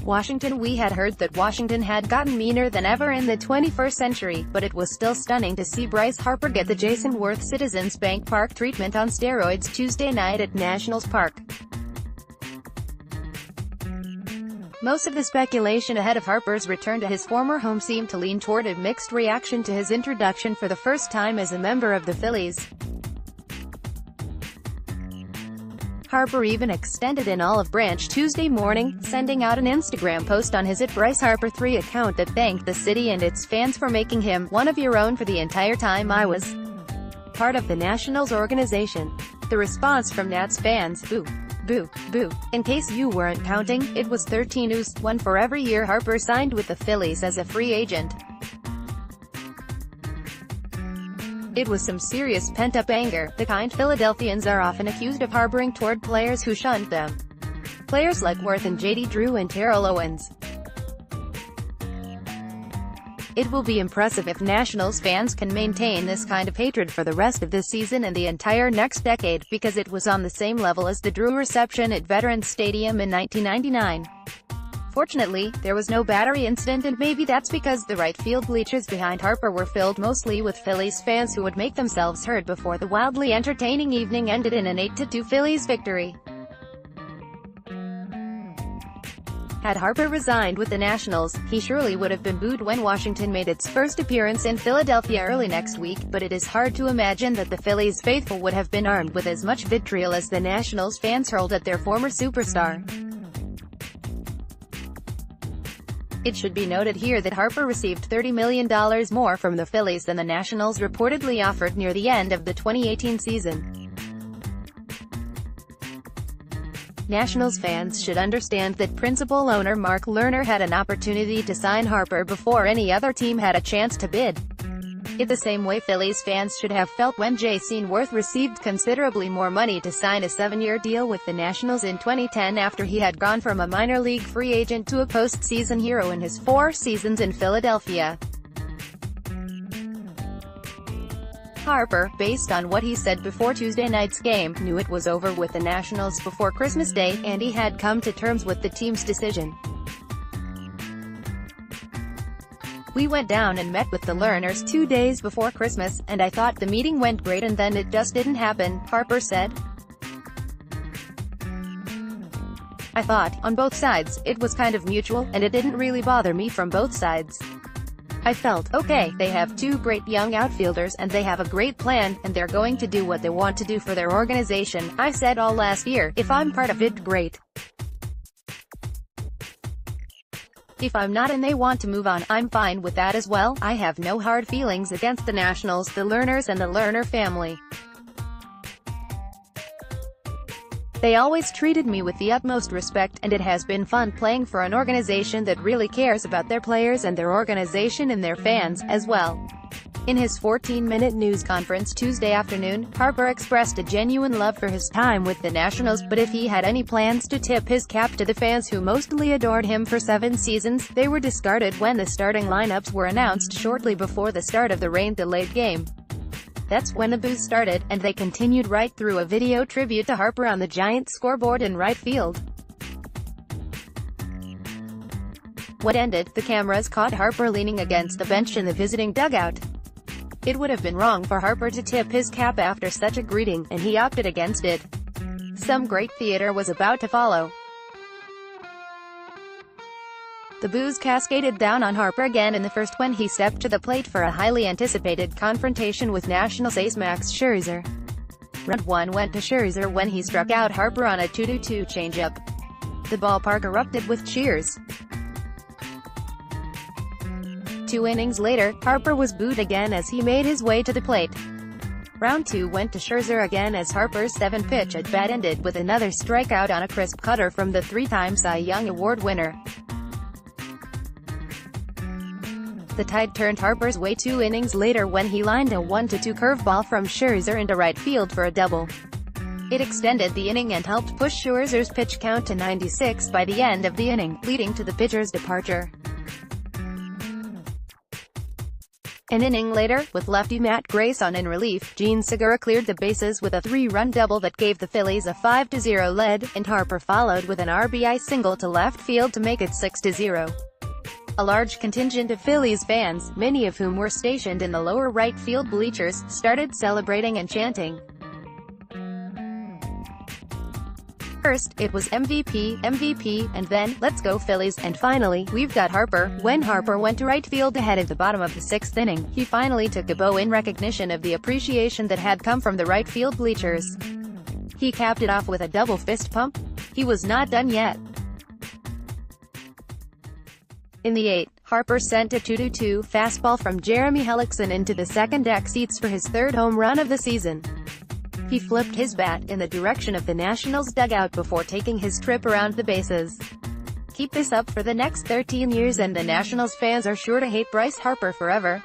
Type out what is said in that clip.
Washington. We had heard that Washington had gotten meaner than ever in the 21st century, but it was still stunning to see Bryce Harper get the Jason Worth Citizens Bank Park treatment on steroids Tuesday night at Nationals Park. Most of the speculation ahead of Harper's return to his former home seemed to lean toward a mixed reaction to his introduction for the first time as a member of the Phillies. Harper even extended an olive branch Tuesday morning, sending out an Instagram post on his @BryceHarper3 account that thanked the city and its fans for making him one of your own for the entire time I was part of the Nationals organization. The response from Nats fans: boo, boo, boo. In case you weren't counting, it was 13-1 for every year Harper signed with the Phillies as a free agent. It was some serious pent-up anger, the kind Philadelphians are often accused of harboring toward players who shunned them. Players like Worth and J.D. Drew and Terrell Owens. It will be impressive if Nationals fans can maintain this kind of hatred for the rest of this season and the entire next decade, because it was on the same level as the Drew reception at Veterans Stadium in 1999. Fortunately, there was no battery incident, and maybe that's because the right field bleachers behind Harper were filled mostly with Phillies fans who would make themselves heard before the wildly entertaining evening ended in an 8-2 Phillies victory. Had Harper resigned with the Nationals, he surely would have been booed when Washington made its first appearance in Philadelphia early next week, but it is hard to imagine that the Phillies faithful would have been armed with as much vitriol as the Nationals fans hurled at their former superstar. It should be noted here that Harper received $30 million more from the Phillies than the Nationals reportedly offered near the end of the 2018 season. Nationals fans should understand that principal owner Mark Lerner had an opportunity to sign Harper before any other team had a chance to bid. It the same way Phillies fans should have felt when Jason Worth received considerably more money to sign a 7-year deal with the Nationals in 2010 after he had gone from a minor league free agent to a postseason hero in his 4 seasons in Philadelphia. Harper, based on what he said before Tuesday night's game, knew it was over with the Nationals before Christmas Day, and he had come to terms with the team's decision. We went down and met with the Lerners 2 days before Christmas, and I thought the meeting went great and then it just didn't happen, Harper said. I thought, on both sides, it was kind of mutual, and it didn't really bother me from both sides. I felt, okay, they have 2 great young outfielders, and they have a great plan, and they're going to do what they want to do for their organization. I said all last year, if I'm part of it, great. If I'm not and they want to move on, I'm fine with that as well. I have no hard feelings against the Nationals, the Lerners and the Lerner family. They always treated me with the utmost respect, and it has been fun playing for an organization that really cares about their players and their organization and their fans, as well. In his 14-minute news conference Tuesday afternoon, Harper expressed a genuine love for his time with the Nationals, but if he had any plans to tip his cap to the fans who mostly adored him for 7 seasons, they were discarded when the starting lineups were announced shortly before the start of the rain-delayed game. That's when the boos started, and they continued right through a video tribute to Harper on the giant scoreboard in right field. When it ended, the cameras caught Harper leaning against the bench in the visiting dugout. It would have been wrong for Harper to tip his cap after such a greeting, and he opted against it. Some great theater was about to follow. The boos cascaded down on Harper again in the first when he stepped to the plate for a highly anticipated confrontation with Nationals ace Max Scherzer. Round 1 went to Scherzer when he struck out Harper on a 2-2 changeup. The ballpark erupted with cheers. 2 innings later, Harper was booed again as he made his way to the plate. Round 2 went to Scherzer again as Harper's 7-pitch at-bat ended with another strikeout on a crisp cutter from the 3-time Cy Young Award winner. The tide turned Harper's way 2 innings later when he lined a 1-2 curveball from Scherzer into right field for a double. It extended the inning and helped push Scherzer's pitch count to 96 by the end of the inning, leading to the pitcher's departure. An inning later, with lefty Matt Grace on in relief, Gene Segura cleared the bases with a 3-run double that gave the Phillies a 5-0 lead, and Harper followed with an RBI single to left field to make it 6-0. A large contingent of Phillies fans, many of whom were stationed in the lower right field bleachers, started celebrating and chanting. First, it was MVP, MVP, and then, let's go Phillies, and finally, we've got Harper. When Harper went to right field ahead of the bottom of the 6th inning, he finally took a bow in recognition of the appreciation that had come from the right field bleachers. He capped it off with a double fist pump. He was not done yet. In the 8th, Harper sent a 2-2 fastball from Jeremy Hellickson into the second deck seats for his 3rd home run of the season. He flipped his bat in the direction of the Nationals' dugout before taking his trip around the bases. Keep this up for the next 13 years and the Nationals fans are sure to hate Bryce Harper forever.